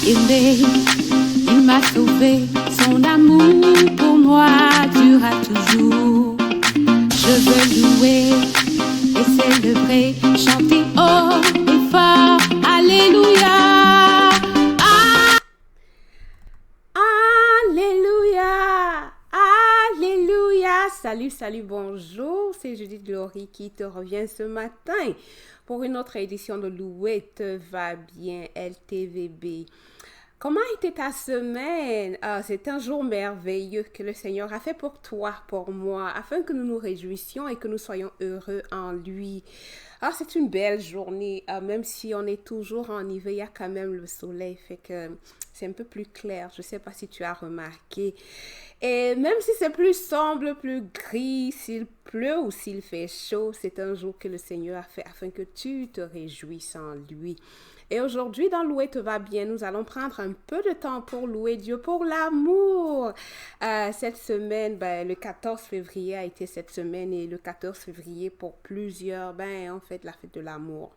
aimé, il m'a sauvé, son amour pour moi durera toujours. Je veux louer et célébrer, chanter haut et fort, Alléluia. Alléluia, Alléluia. Salut, bonjour, c'est Judith Glory qui te revient ce matin pour une autre édition de Louer te va bien, LTVB. Comment était ta semaine? C'est un jour merveilleux que le Seigneur a fait pour toi, pour moi, afin que nous nous réjouissions et que nous soyons heureux en lui. C'est une belle journée, même si on est toujours en hiver, il y a quand même le soleil, fait que c'est un peu plus clair. Je ne sais pas si tu as remarqué. Et même si c'est plus sombre, plus gris, s'il pleut ou s'il fait chaud, c'est un jour que le Seigneur a fait afin que tu te réjouisses en lui. Et aujourd'hui, dans Louer te va bien, nous allons prendre un peu de temps pour louer Dieu pour l'amour. Cette semaine, le 14 février a été cette semaine et le 14 février pour plusieurs, on fait la fête de l'amour.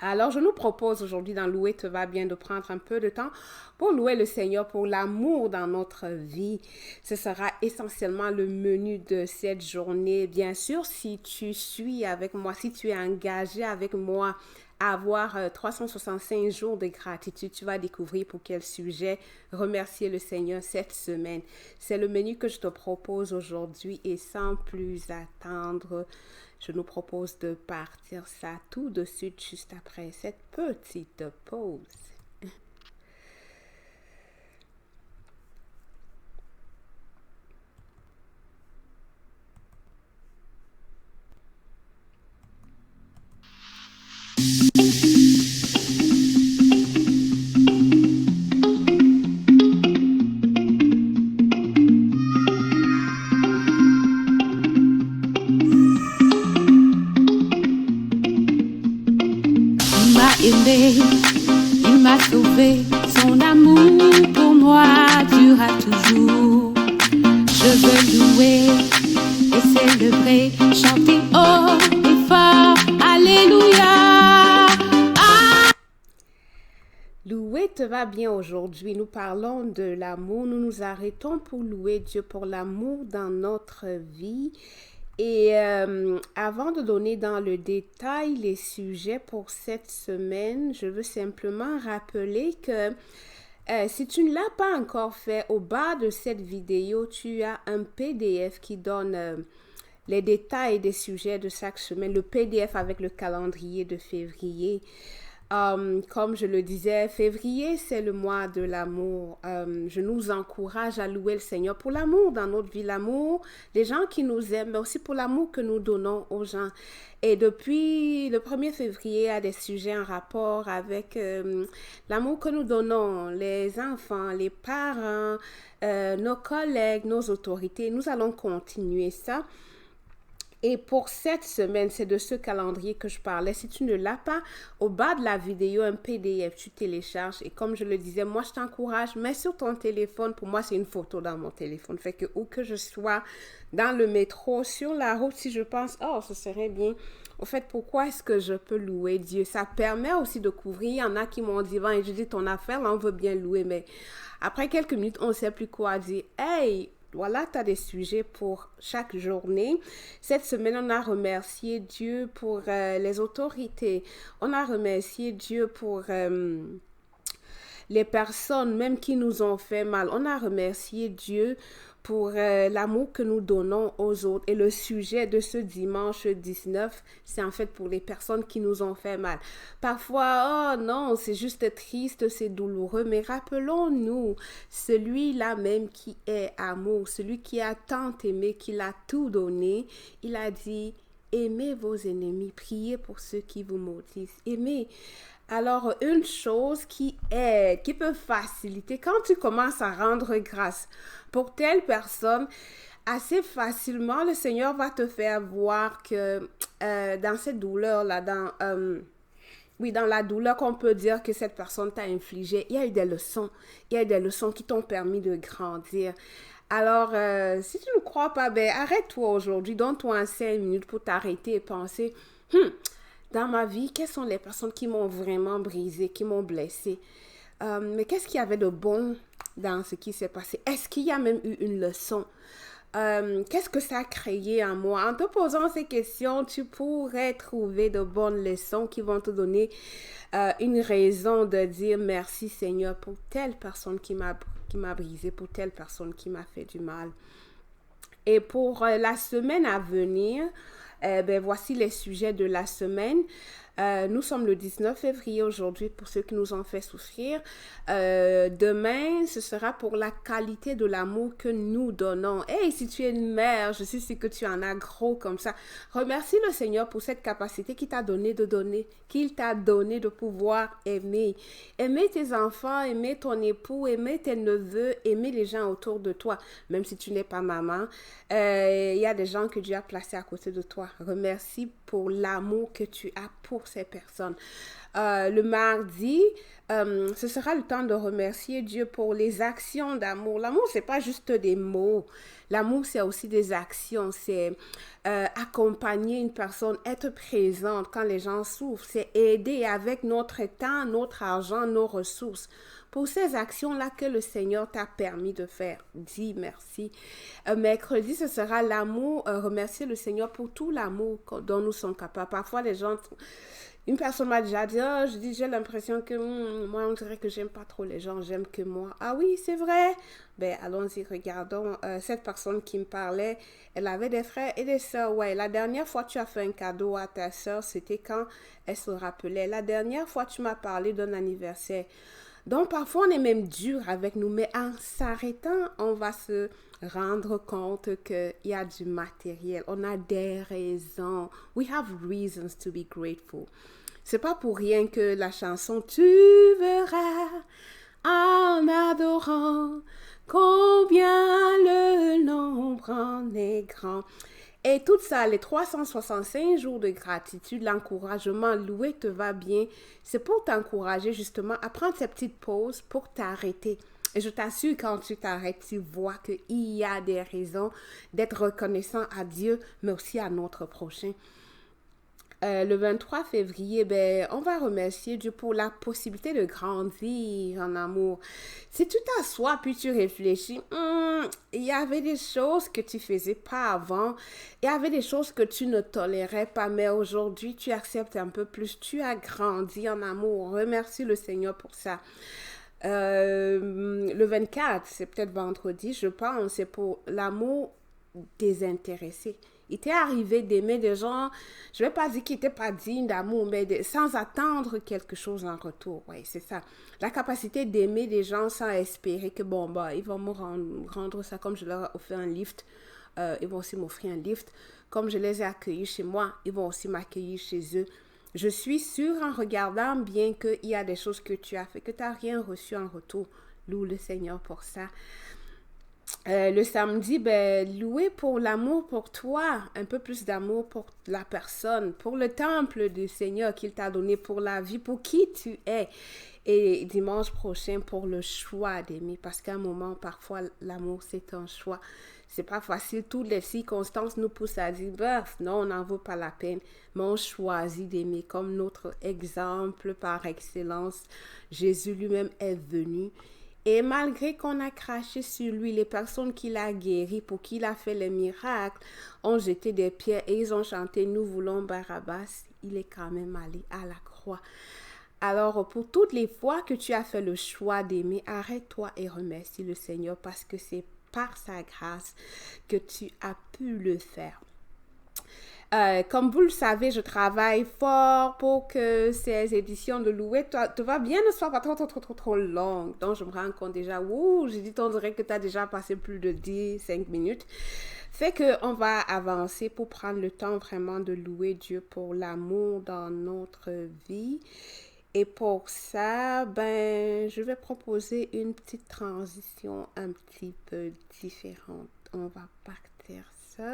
Alors, je nous propose aujourd'hui dans Louer te va bien de prendre un peu de temps pour louer le Seigneur pour l'amour dans notre vie. Ce sera essentiellement le menu de cette journée. Bien sûr, si tu suis avec moi, si tu es engagé avec moi, avoir 365 jours de gratitude, tu vas découvrir pour quel sujet remercier le Seigneur cette semaine. C'est le menu que je te propose aujourd'hui et sans plus attendre, je nous propose de partir ça tout de suite juste après cette petite pause. Aimé, il m'a sauvé, son amour pour moi durera toujours. Je veux louer et célébrer, chanter haut et fort, Alléluia. Louer te va bien aujourd'hui. Nous parlons de l'amour. Nous nous arrêtons pour louer Dieu pour l'amour dans notre vie. Et avant de donner dans le détail les sujets pour cette semaine, je veux simplement rappeler que si tu ne l'as pas encore fait, au bas de cette vidéo, tu as un PDF qui donne les détails des sujets de chaque semaine, le PDF avec le calendrier de février. Comme je le disais, février, c'est le mois de l'amour. Je nous encourage à louer le Seigneur pour l'amour dans notre vie, l'amour des gens qui nous aiment, mais aussi pour l'amour que nous donnons aux gens. Et depuis le 1er février, il y a des sujets en rapport avec l'amour que nous donnons, les enfants, les parents, nos collègues, nos autorités. Nous allons continuer ça. Et pour cette semaine, c'est de ce calendrier que je parlais. Si tu ne l'as pas, au bas de la vidéo, un PDF, tu télécharges. Et comme je le disais, moi, je t'encourage, mets sur ton téléphone. Pour moi, c'est une photo dans mon téléphone. Fait que où que je sois, dans le métro, sur la route, si je pense, ce serait bien. Au fait, pourquoi est-ce que je peux louer Dieu? Ça permet aussi de couvrir. Il y en a qui m'ont dit, et je dis, ton affaire, là, on veut bien louer. Mais après quelques minutes, on ne sait plus quoi dire. Hey! Voilà, tu as des sujets pour chaque journée. Cette semaine, on a remercié Dieu pour les autorités. On a remercié Dieu pour les personnes même qui nous ont fait mal. On a remercié Dieu pour l'amour que nous donnons aux autres. Et le sujet de ce dimanche 19, c'est en fait pour les personnes qui nous ont fait mal. Parfois, non, c'est juste triste, c'est douloureux, mais rappelons-nous, celui-là même qui est amour, celui qui a tant aimé, qui l'a tout donné, il a dit, aimez vos ennemis, priez pour ceux qui vous maudissent, aimez. Alors, une chose qui peut faciliter, quand tu commences à rendre grâce pour telle personne, assez facilement, le Seigneur va te faire voir que dans cette douleur-là, dans la douleur qu'on peut dire que cette personne t'a infligée, il y a eu des leçons. Il y a eu des leçons qui t'ont permis de grandir. Alors, si tu ne crois pas, arrête-toi aujourd'hui, donne-toi 5 minutes pour t'arrêter et penser, dans ma vie, quelles sont les personnes qui m'ont vraiment brisé, qui m'ont blessé? Mais qu'est-ce qu'il y avait de bon dans ce qui s'est passé? Est-ce qu'il y a même eu une leçon? Qu'est-ce que ça a créé en moi? En te posant ces questions, tu pourrais trouver de bonnes leçons qui vont te donner une raison de dire merci Seigneur pour telle personne qui m'a brisé, pour telle personne qui m'a fait du mal. Et pour la semaine à venir, voici les sujets de la semaine. Nous sommes le 19 février aujourd'hui pour ceux qui nous ont fait souffrir. Demain, ce sera pour la qualité de l'amour que nous donnons. Hey, si tu es une mère, je suis sûre que tu en as gros comme ça. Remercie le Seigneur pour cette capacité qu'il t'a donné de donner, qu'il t'a donné de pouvoir aimer. Aimer tes enfants, aimer ton époux, aimer tes neveux, aimer les gens autour de toi. Même si tu n'es pas maman, il y a des gens que Dieu a placés à côté de toi. Remercie pour l'amour que tu as pour ces personnes. Le mardi, ce sera le temps de remercier Dieu pour les actions d'amour. L'amour, c'est pas juste des mots. L'amour, c'est aussi des actions. C'est accompagner une personne, être présente quand les gens souffrent. C'est aider avec notre temps, notre argent, nos ressources. Pour ces actions-là que le Seigneur t'a permis de faire, dis merci. Mercredi, ce sera l'amour. Remercier le Seigneur pour tout l'amour dont nous sommes capables. Parfois, les gens... Une personne m'a déjà dit, j'ai l'impression que moi, on dirait que j'aime pas trop les gens, j'aime que moi. Ah oui, c'est vrai. Ben, allons-y, regardons. Cette personne qui me parlait, elle avait des frères et des sœurs. Ouais, la dernière fois tu as fait un cadeau à ta sœur, c'était quand elle se rappelait. La dernière fois, tu m'as parlé d'un anniversaire. Donc, parfois, on est même dur avec nous, mais en s'arrêtant, on va se rendre compte qu'il y a du matériel. On a des raisons. We have reasons to be grateful. C'est pas pour rien que la chanson « Tu verras en adorant combien le nombre en est grand ». Et tout ça, les 365 jours de gratitude, l'encouragement, louer te va bien, c'est pour t'encourager justement à prendre ces petites pauses pour t'arrêter. Et je t'assure, quand tu t'arrêtes, tu vois qu'il y a des raisons d'être reconnaissant à Dieu, mais aussi à notre prochain. Le 23 février, on va remercier Dieu pour la possibilité de grandir en amour. Si tu t'assois puis tu réfléchis, il y avait des choses que tu faisais pas avant, il y avait des choses que tu ne tolérais pas, mais aujourd'hui, tu acceptes un peu plus, tu as grandi en amour. Remercie le Seigneur pour ça. Le 24, c'est peut-être vendredi, je pense, c'est pour l'amour désintéressé. Il t'est arrivé d'aimer des gens, je ne vais pas dire qu'ils n'étaient pas dignes d'amour, mais sans attendre quelque chose en retour. Oui, c'est ça. La capacité d'aimer des gens sans espérer que, ils vont me rendre ça comme je leur ai offert un lift. Ils vont aussi m'offrir un lift. Comme je les ai accueillis chez moi, ils vont aussi m'accueillir chez eux. Je suis sûre en regardant bien qu'il y a des choses que tu as fait, que tu n'as rien reçu en retour. Loue le Seigneur pour ça. Le samedi, louer pour l'amour pour toi, un peu plus d'amour pour la personne, pour le temple du Seigneur qu'il t'a donné, pour la vie, pour qui tu es. Et dimanche prochain, pour le choix d'aimer, parce qu'à un moment, parfois, l'amour, c'est un choix. C'est pas facile, toutes les circonstances nous poussent à dire, non, on n'en vaut pas la peine, mais on choisit d'aimer, comme notre exemple par excellence. Jésus lui-même est venu. Et malgré qu'on a craché sur lui, les personnes qu'il a guéries, pour qui il a fait les miracles, ont jeté des pierres et ils ont chanté « Nous voulons Barabbas ». Il est quand même allé à la croix. Alors, pour toutes les fois que tu as fait le choix d'aimer, arrête-toi et remercie le Seigneur parce que c'est par sa grâce que tu as pu le faire. Comme vous le savez, je travaille fort pour que ces éditions de Louer te va bien, ne soient pas trop longues. Donc, je me rends compte déjà, j'ai dit, on dirait que tu as déjà passé plus de 10-5 minutes. Fait qu'on va avancer pour prendre le temps vraiment de louer Dieu pour l'amour dans notre vie. Et pour ça, je vais proposer une petite transition un petit peu différente. On va partir ça.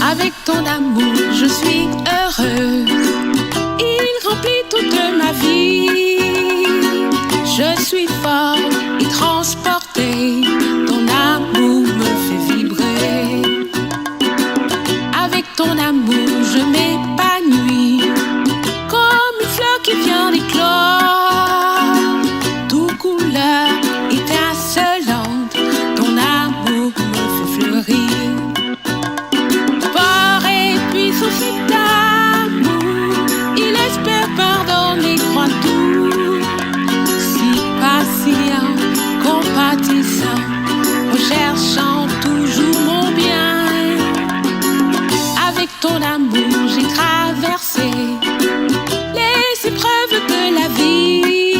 Avec ton amour, je suis heureuse. Il remplit toute ma ton amour, je m'épanouis comme une fleur qui vient d'éclore. Tout couleur étincelante, ton amour me fait fleurir. Fort et puissant cet amour, il espère pardonner, croit tout. Si patient, compatissant, recherchant toujours mon bien. Avec ton amour, j'ai traversé les épreuves de la vie,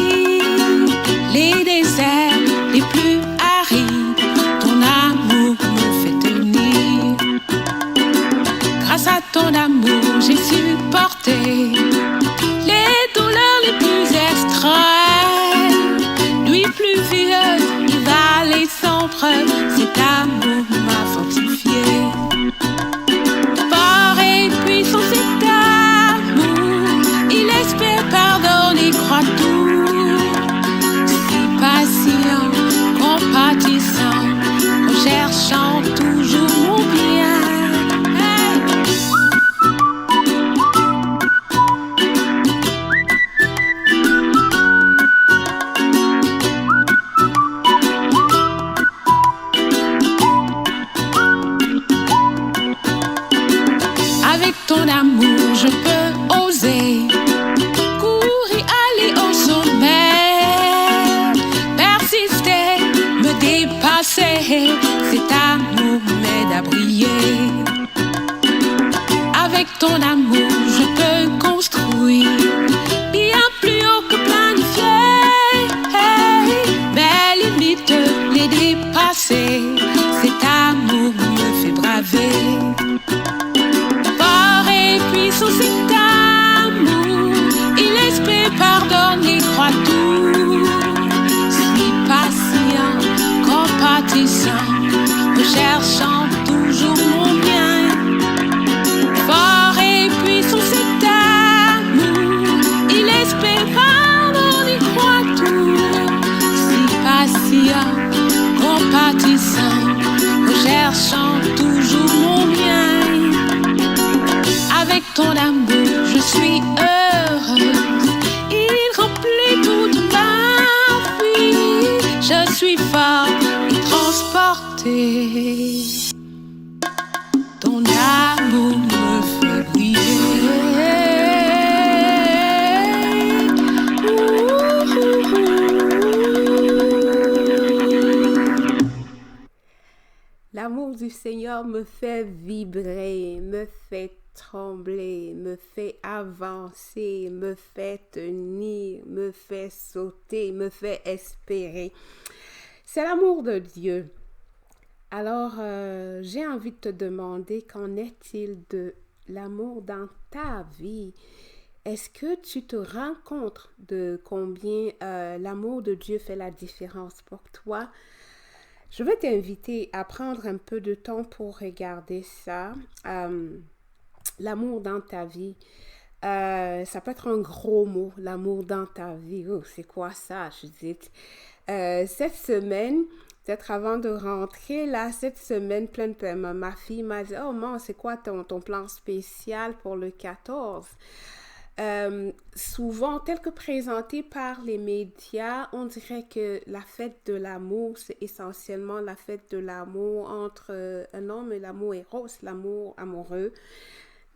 les déserts les plus arides. Ton amour me fait tenir. Grâce à ton amour, j'ai supporté les douleurs les plus extrêmes. Nuit pluvieuse, et vallées sombres, cet amour m'a fortifié. Fort et puissant cet amour, il espère pardonner, croit tout. Si patient, compatissant, recherchant toujours mon bien. Avec ton amour, je peux oser courir, aller au sommet, persister, me dépasser. Cet amour m'aide à briller. Avec ton amour, je peux construire bien plus haut que planifié. Mes limites, les dépasser. Cet amour me fait braver. Fort et puissant cet amour, il espère pardonner, croit tout. Si patient, compatissant, recherchant toujours mon bien. Fort et puissant cet amour, il espère pardonner, croit tout. Si patient, compatissant, recherchant toujours mon bien. Avec ton amour, je suis heureuse. Il remplit toute ma vie. Je suis forte et transportée. Ton amour me fait briller. L'amour du Seigneur me fait vibrer, me fait trembler, me fait avancer, me fait tenir, me fait sauter, me fait espérer. C'est l'amour de Dieu. Alors, j'ai envie de te demander, qu'en est-il de l'amour dans ta vie? Est-ce que tu te rends compte de combien l'amour de Dieu fait la différence pour toi? Je vais t'inviter à prendre un peu de temps pour regarder ça. L'amour dans ta vie. Ça peut être un gros mot, l'amour dans ta vie. Oh, c'est quoi ça, Judith? Cette semaine, peut-être avant de rentrer, là, cette semaine, ma fille m'a dit, oh, maman, c'est quoi ton plan spécial pour le 14? Souvent, tel que présenté par les médias, on dirait que la fête de l'amour, c'est essentiellement la fête de l'amour entre un homme et l'amour éros, l'amour amoureux.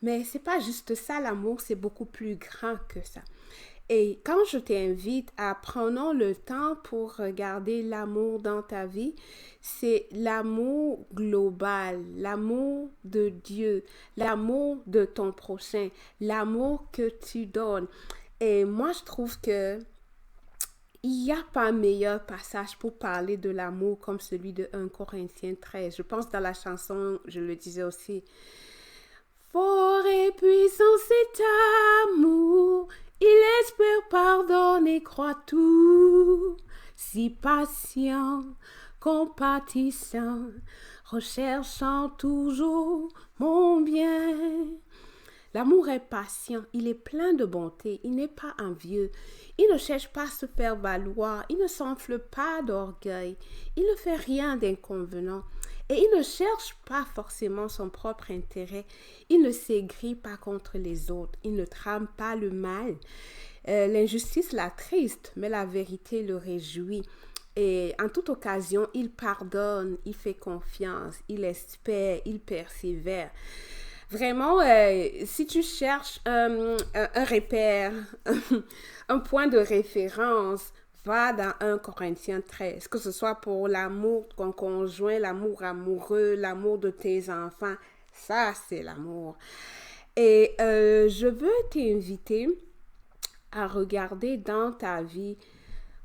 Mais c'est pas juste ça, l'amour, c'est beaucoup plus grand que ça. Et quand je t'invite à prendre le temps pour regarder l'amour dans ta vie, c'est l'amour global, l'amour de Dieu, l'amour de ton prochain, l'amour que tu donnes. Et moi, je trouve que il n'y a pas un meilleur passage pour parler de l'amour comme celui de 1 Corinthiens 13. Je pense dans la chanson, je le disais aussi. Fort et puissant cet amour, il espère pardonner, croit tout. Si patient, compatissant, recherchant toujours mon bien. L'amour est patient, il est plein de bonté, il n'est pas envieux, il ne cherche pas à se faire valoir, il ne s'enfle pas d'orgueil, il ne fait rien d'inconvenant et il ne cherche pas forcément son propre intérêt, il ne s'aigrit pas contre les autres, il ne trame pas le mal. L'injustice l'attriste, mais la vérité le réjouit. Et en toute occasion, il pardonne, il fait confiance, il espère, il persévère. Vraiment, si tu cherches un repère, un point de référence, va dans 1 Corinthiens 13, que ce soit pour l'amour de ton conjoint, l'amour amoureux, l'amour de tes enfants, ça c'est l'amour. Et je veux t'inviter à regarder dans ta vie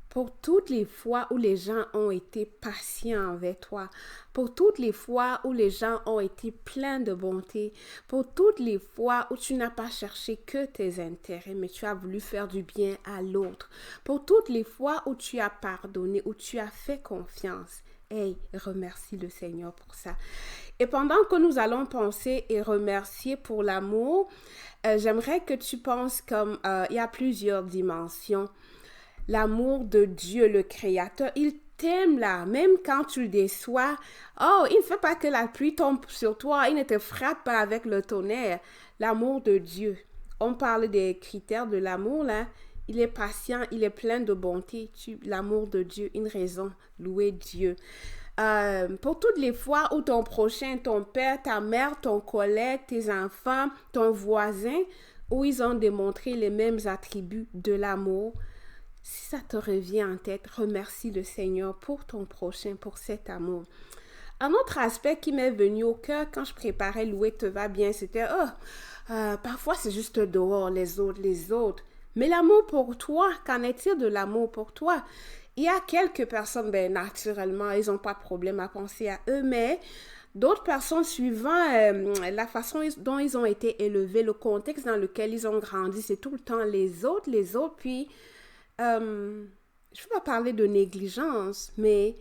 pour toutes les fois où les gens ont été patients avec toi, pour toutes les fois où les gens ont été pleins de bonté, pour toutes les fois où tu n'as pas cherché que tes intérêts, mais tu as voulu faire du bien à l'autre, pour toutes les fois où tu as pardonné, où tu as fait confiance. Hey, remercie le Seigneur pour ça. Et pendant que nous allons penser et remercier pour l'amour, j'aimerais que tu penses comme il y a plusieurs dimensions. L'amour de Dieu, le Créateur, il t'aime là, même quand tu le déçois. Oh, il ne fait pas que la pluie tombe sur toi, il ne te frappe pas avec le tonnerre. L'amour de Dieu. On parle des critères de l'amour là. Il est patient, il est plein de bonté. L'amour de Dieu, une raison, louer Dieu. Pour toutes les fois où ton prochain, ton père, ta mère, ton collègue, tes enfants, ton voisin, où ils ont démontré les mêmes attributs de l'amour, si ça te revient en tête, remercie le Seigneur pour ton prochain, pour cet amour. Un autre aspect qui m'est venu au cœur quand je préparais Louer te va bien, c'était parfois c'est juste dehors, les autres. Mais l'amour pour toi, qu'en est-il de l'amour pour toi? Il y a quelques personnes, naturellement, ils n'ont pas de problème à penser à eux, mais d'autres personnes, suivant la façon dont ils ont été élevés, le contexte dans lequel ils ont grandi, c'est tout le temps les autres, puis je ne veux pas parler de négligence, mais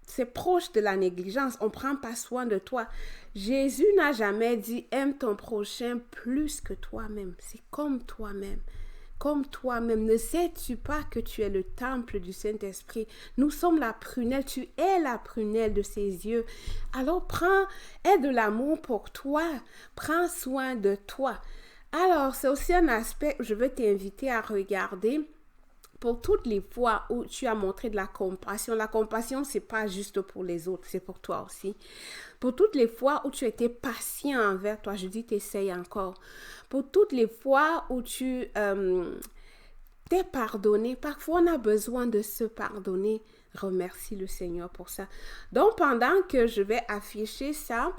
c'est proche de la négligence. On ne prend pas soin de toi. Jésus n'a jamais dit « aime ton prochain plus que toi-même ». C'est comme toi-même. Comme toi-même. Ne sais-tu pas que tu es le temple du Saint-Esprit? Nous sommes la prunelle. Tu es la prunelle de ses yeux. Alors aie de l'amour pour toi. Prends soin de toi. Alors, c'est aussi un aspect que je veux t'inviter à regarder pour toutes les fois où tu as montré de la compassion. La compassion, c'est pas juste pour les autres, c'est pour toi aussi. Pour toutes les fois où tu étais patient envers toi, je dis t'essayes encore. Pour toutes les fois où tu t'es pardonné, parfois on a besoin de se pardonner. Remercie le Seigneur pour ça. Donc, pendant que je vais afficher ça,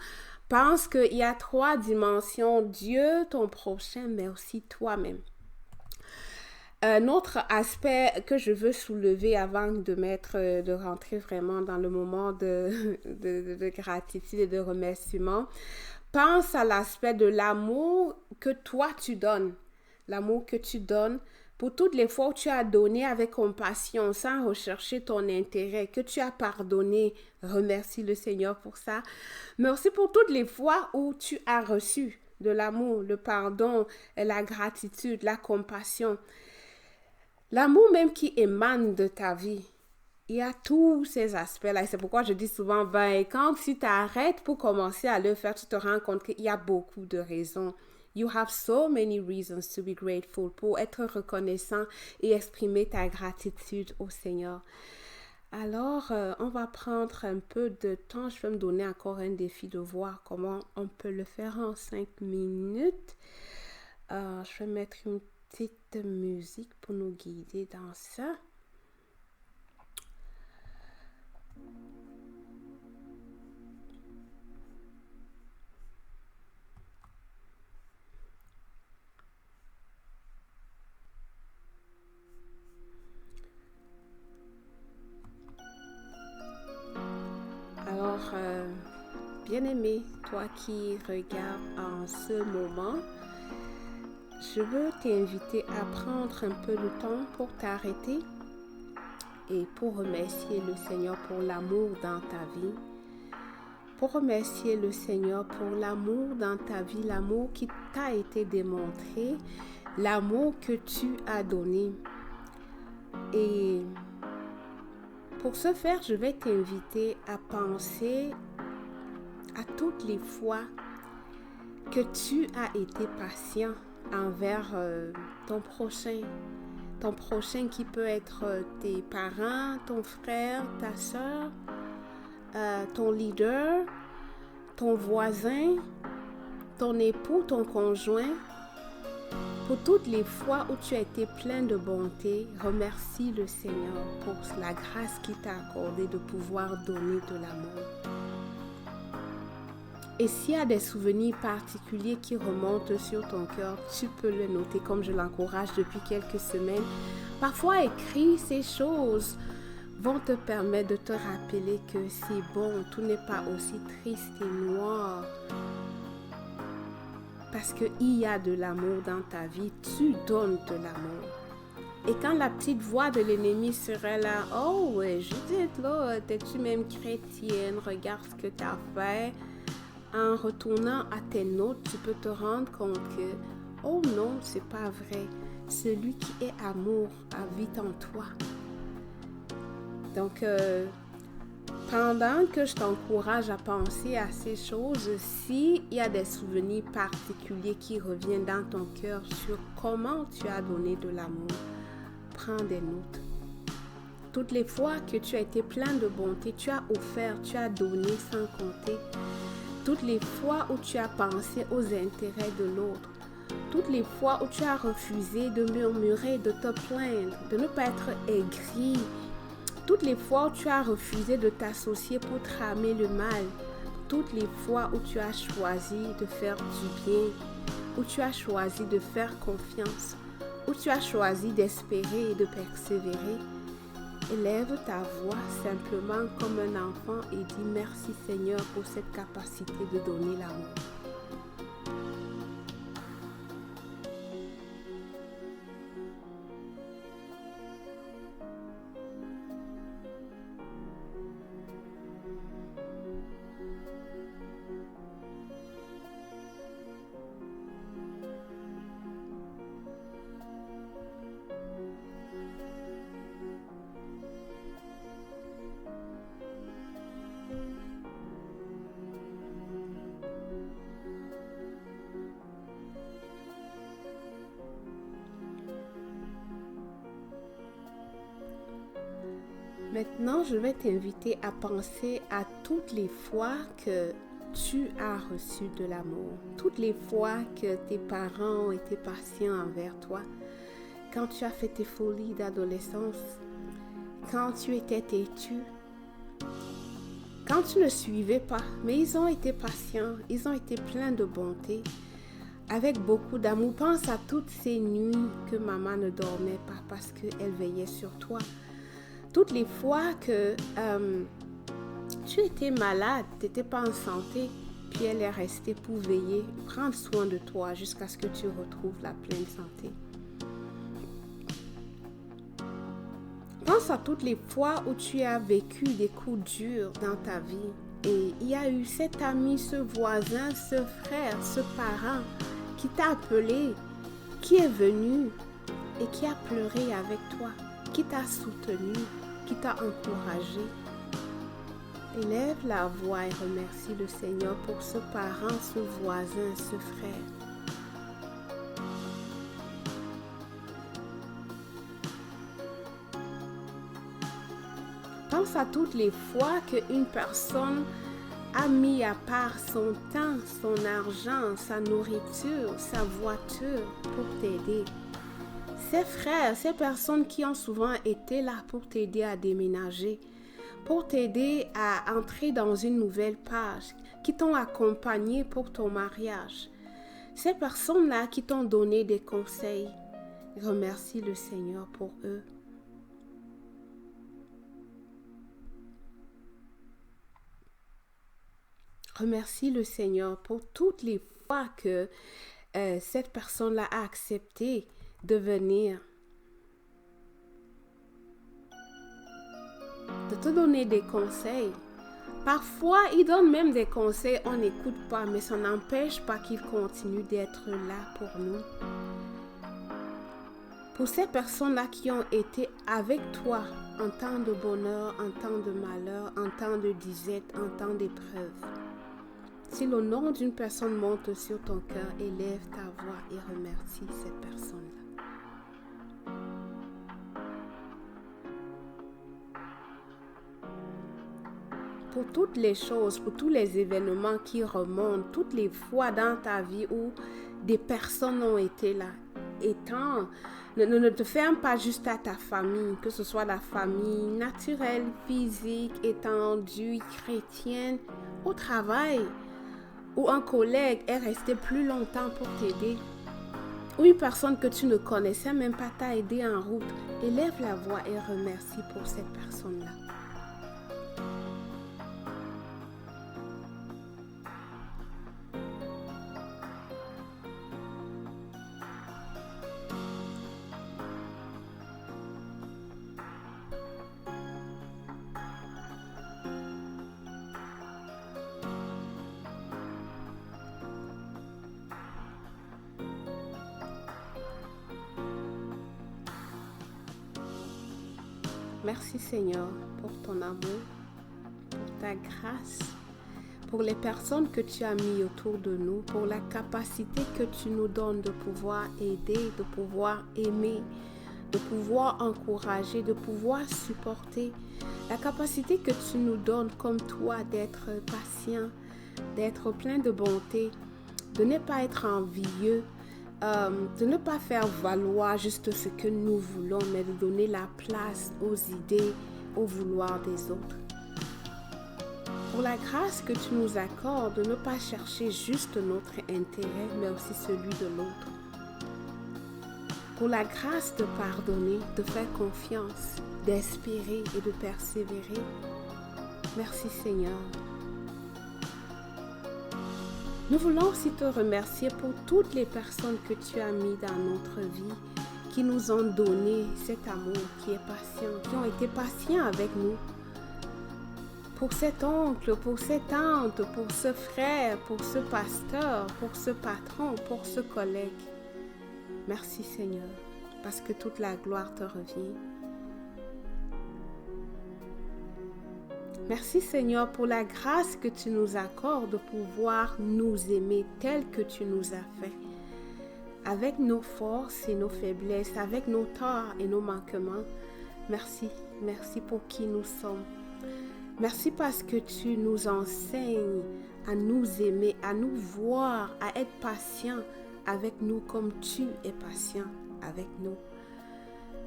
pense qu'il y a 3 dimensions, Dieu, ton prochain, mais aussi toi-même. Un autre aspect que je veux soulever avant de rentrer vraiment dans le moment de gratitude et de remerciement, pense à l'aspect de l'amour que toi tu donnes. L'amour que tu donnes pour toutes les fois où tu as donné avec compassion, sans rechercher ton intérêt, que tu as pardonné, remercie le Seigneur pour ça. Mais aussi pour toutes les fois où tu as reçu de l'amour, le pardon, la gratitude, la compassion. L'amour même qui émane de ta vie. Il y a tous ces aspects-là. Et c'est pourquoi je dis souvent, quand si tu arrêtes pour commencer à le faire, tu te rends compte qu'il y a beaucoup de raisons. You have so many reasons to be grateful, pour être reconnaissant et exprimer ta gratitude au Seigneur. Alors, on va prendre un peu de temps. Je vais me donner encore un défi de voir comment on peut le faire en 5 minutes. Je vais mettre une petite musique pour nous guider dans ça. Alors, bien-aimé, toi qui regardes en ce moment, je veux t'inviter à prendre un peu de temps pour t'arrêter et pour remercier le Seigneur pour l'amour dans ta vie. pour remercier le Seigneur pour l'amour dans ta vie, l'amour qui t'a été démontré, l'amour que tu as donné. Et pour ce faire, je vais t'inviter à penser à toutes les fois que tu as été patient envers ton prochain qui peut être tes parents, ton frère, ta soeur, ton leader, ton voisin, ton époux, ton conjoint. Pour toutes les fois où tu as été plein de bonté, remercie le Seigneur pour la grâce qu'il t'a accordée de pouvoir donner de l'amour. Et s'il y a des souvenirs particuliers qui remontent sur ton cœur, tu peux le noter comme je l'encourage depuis quelques semaines. Parfois, écrire ces choses vont te permettre de te rappeler que c'est bon, tout n'est pas aussi triste et noir. Parce qu'il y a de l'amour dans ta vie, tu donnes de l'amour. Et quand la petite voix de l'ennemi serait là, « Oh, ouais, Judith, là, t'es-tu même chrétienne? Regarde ce que t'as fait. » En retournant à tes notes, tu peux te rendre compte que, oh non, c'est pas vrai. Celui qui est amour habite en toi. Donc, pendant que je t'encourage à penser à ces choses, s'il y a des souvenirs particuliers qui reviennent dans ton cœur sur comment tu as donné de l'amour, prends des notes. Toutes les fois que tu as été plein de bonté, tu as offert, tu as donné sans compter. Toutes les fois où tu as pensé aux intérêts de l'autre, toutes les fois où tu as refusé de murmurer, de te plaindre, de ne pas être aigri, toutes les fois où tu as refusé de t'associer pour tramer le mal, toutes les fois où tu as choisi de faire du bien, où tu as choisi de faire confiance, où tu as choisi d'espérer et de persévérer, élève ta voix simplement comme un enfant et dis merci Seigneur pour cette capacité de donner l'amour. Maintenant, je vais t'inviter à penser à toutes les fois que tu as reçu de l'amour, toutes les fois que tes parents ont été patients envers toi, quand tu as fait tes folies d'adolescence, quand tu étais têtu, quand tu ne suivais pas, mais ils ont été patients, ils ont été pleins de bonté, avec beaucoup d'amour. Pense à toutes ces nuits que maman ne dormait pas parce qu'elle veillait sur toi. Toutes les fois que tu étais malade, tu n'étais pas en santé, puis elle est restée pour veiller, prendre soin de toi jusqu'à ce que tu retrouves la pleine santé. Pense à toutes les fois où tu as vécu des coups durs dans ta vie et il y a eu cet ami, ce voisin, ce frère, ce parent qui t'a appelé, qui est venu et qui a pleuré avec toi, qui t'a soutenu, qui t'a encouragé. Élève la voix et remercie le Seigneur pour ce parent, ce voisin, ce frère. Pense à toutes les fois qu'une personne a mis à part son temps, son argent, sa nourriture, sa voiture pour t'aider. Ces frères, ces personnes qui ont souvent été là pour t'aider à déménager, pour t'aider à entrer dans une nouvelle page, qui t'ont accompagné pour ton mariage. Ces personnes-là qui t'ont donné des conseils, remercie le Seigneur pour eux. Remercie le Seigneur pour toutes les fois que cette personne-là a accepté de venir, de te donner des conseils. Parfois, il donne même des conseils, on n'écoute pas, mais ça n'empêche pas qu'il continue d'être là pour nous. Pour ces personnes-là qui ont été avec toi en temps de bonheur, en temps de malheur, en temps de disette, en temps d'épreuve. Si le nom d'une personne monte sur ton cœur, élève ta voix et remercie cette personne-là. Pour toutes les choses, pour tous les événements qui remontent, toutes les fois dans ta vie où des personnes ont été là, ne te ferme pas juste à ta famille, que ce soit la famille naturelle, physique, étendue, chrétienne, au travail, ou un collègue est resté plus longtemps pour t'aider, ou une personne que tu ne connaissais même pas t'a aidé en route, élève la voix et remercie pour cette personne-là. Merci Seigneur pour ton amour, pour ta grâce, pour les personnes que tu as mis autour de nous, pour la capacité que tu nous donnes de pouvoir aider, de pouvoir aimer, de pouvoir encourager, de pouvoir supporter. La capacité que tu nous donnes comme toi d'être patient, d'être plein de bonté, de ne pas être envieux, de ne pas faire valoir juste ce que nous voulons, mais de donner la place aux idées, au vouloir des autres. Pour la grâce que tu nous accordes de ne pas chercher juste notre intérêt, mais aussi celui de l'autre. Pour la grâce de pardonner, de faire confiance, d'espérer et de persévérer. Merci Seigneur. Nous voulons aussi te remercier pour toutes les personnes que tu as mis dans notre vie, qui nous ont donné cet amour qui est patient, qui ont été patients avec nous. Pour cet oncle, pour cette tante, pour ce frère, pour ce pasteur, pour ce patron, pour ce collègue. Merci Seigneur, parce que toute la gloire te revient. Merci Seigneur pour la grâce que tu nous accordes de pouvoir nous aimer tel que tu nous as fait. Avec nos forces et nos faiblesses, avec nos torts et nos manquements. Merci, merci pour qui nous sommes. Merci parce que tu nous enseignes à nous aimer, à nous voir, à être patients avec nous comme tu es patient avec nous.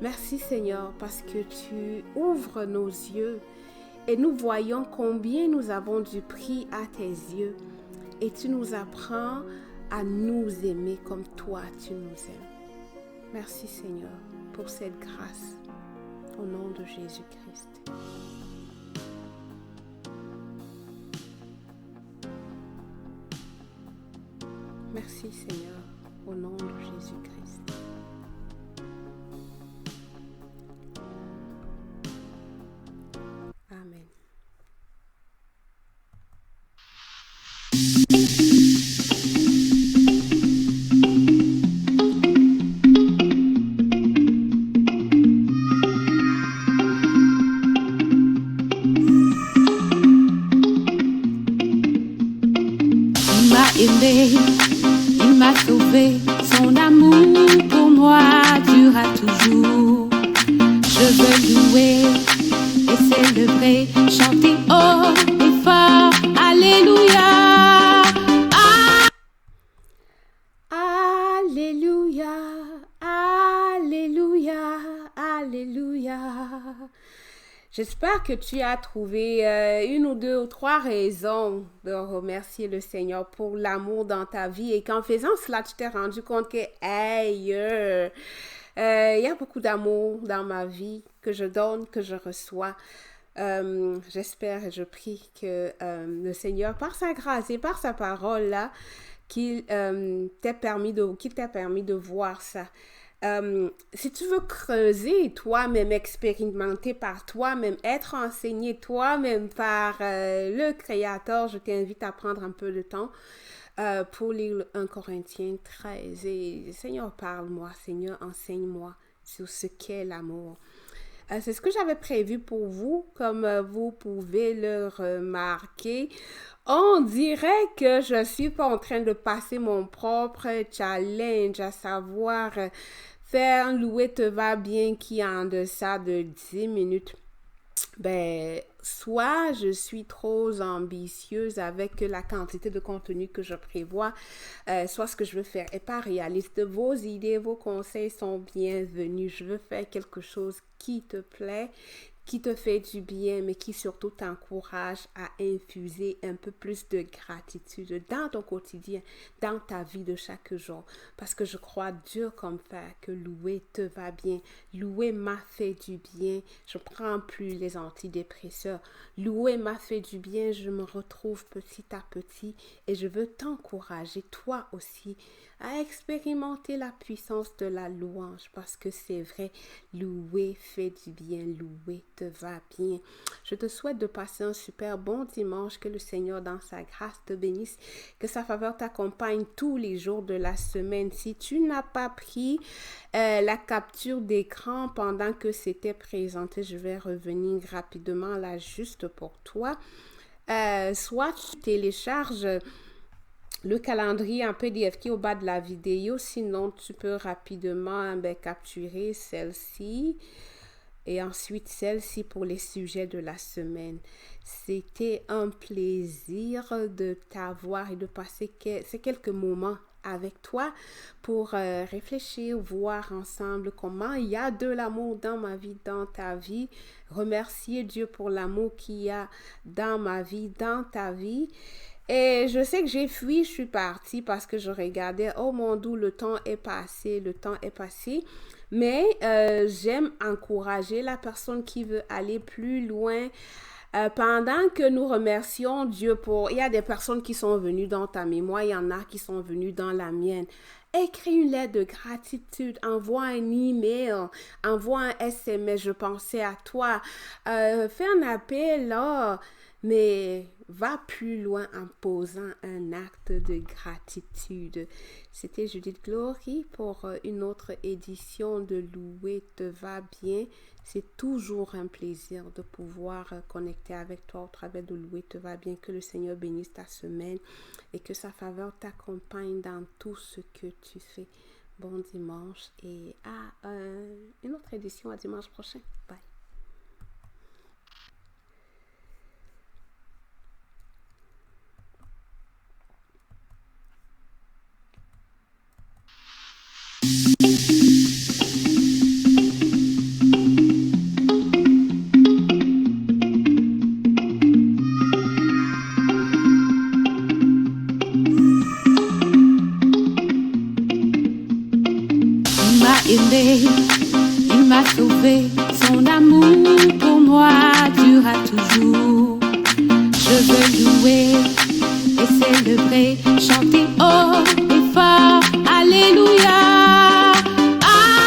Merci Seigneur parce que tu ouvres nos yeux et nous voyons combien nous avons du prix à tes yeux. Et tu nous apprends à nous aimer comme toi tu nous aimes. Merci Seigneur pour cette grâce. Au nom de Jésus-Christ. Merci Seigneur, au nom de Jésus-Christ. Amen. Il m'a aimé, il m'a sauvé, son amour pour moi durera toujours. Je veux louer et célébrer, chanter haut et fort, Alléluia. Alléluia, Alléluia, Alléluia. J'espère que tu as trouvé une ou deux ou trois raisons de remercier le Seigneur pour l'amour dans ta vie et qu'en faisant cela, tu t'es rendu compte que, hey, il y a beaucoup d'amour dans ma vie que je donne, que je reçois. J'espère et je prie que le Seigneur, par sa grâce et par sa parole, là, qu'il t'ait permis de voir ça. Si tu veux creuser toi-même, expérimenter par toi-même, être enseigné toi-même par le Créateur, je t'invite à prendre un peu de temps pour lire 1 Corinthiens 13. Et Seigneur, parle-moi, Seigneur, enseigne-moi sur ce qu'est l'amour. C'est ce que j'avais prévu pour vous, comme vous pouvez le remarquer. On dirait que je suis pas en train de passer mon propre challenge, à savoir faire un louer te va bien qui est en deçà de 10 minutes. Ben, soit je suis trop ambitieuse avec la quantité de contenu que je prévois, soit ce que je veux faire n'est pas réaliste. Vos idées, vos conseils sont bienvenus. Je veux faire quelque chose qui te plaît, qui te fait du bien, mais qui surtout t'encourage à infuser un peu plus de gratitude dans ton quotidien, dans ta vie de chaque jour. Parce que je crois dur comme fer que louer te va bien. Louer m'a fait du bien. Je ne prends plus les antidépresseurs. Louer m'a fait du bien. Je me retrouve petit à petit et je veux t'encourager, toi aussi, à expérimenter la puissance de la louange parce que c'est vrai, louer fait du bien, louer te va bien. Je te souhaite de passer un super bon dimanche, que le Seigneur dans sa grâce te bénisse, que sa faveur t'accompagne tous les jours de la semaine. Si tu n'as pas pris la capture d'écran pendant que c'était présenté, je vais revenir rapidement là juste pour toi. Soit tu télécharges le calendrier en PDF qui est au bas de la vidéo. Sinon, tu peux rapidement capturer celle-ci et ensuite celle-ci pour les sujets de la semaine. C'était un plaisir de t'avoir et de passer ces quelques moments avec toi pour réfléchir, voir ensemble comment il y a de l'amour dans ma vie, dans ta vie. Remercier Dieu pour l'amour qu'il y a dans ma vie, dans ta vie. Et je sais que j'ai fui, je suis partie parce que je regardais, oh mon Dieu, le temps est passé. Mais j'aime encourager la personne qui veut aller plus loin. Pendant que nous remercions Dieu il y a des personnes qui sont venues dans ta mémoire, il y en a qui sont venues dans la mienne. Écris une lettre de gratitude, envoie un email, envoie un SMS, je pensais à toi. Fais un appel là. Mais va plus loin en posant un acte de gratitude. C'était Judith Glory pour une autre édition de Louer te va bien. C'est toujours un plaisir de pouvoir connecter avec toi au travers de Louer te va bien. Que le Seigneur bénisse ta semaine et que sa faveur t'accompagne dans tout ce que tu fais. Bon dimanche et à une autre édition à dimanche prochain. Bye. Il m'a sauvé, son amour pour moi durera toujours. Je veux louer et célébrer, chanter haut et fort, alléluia.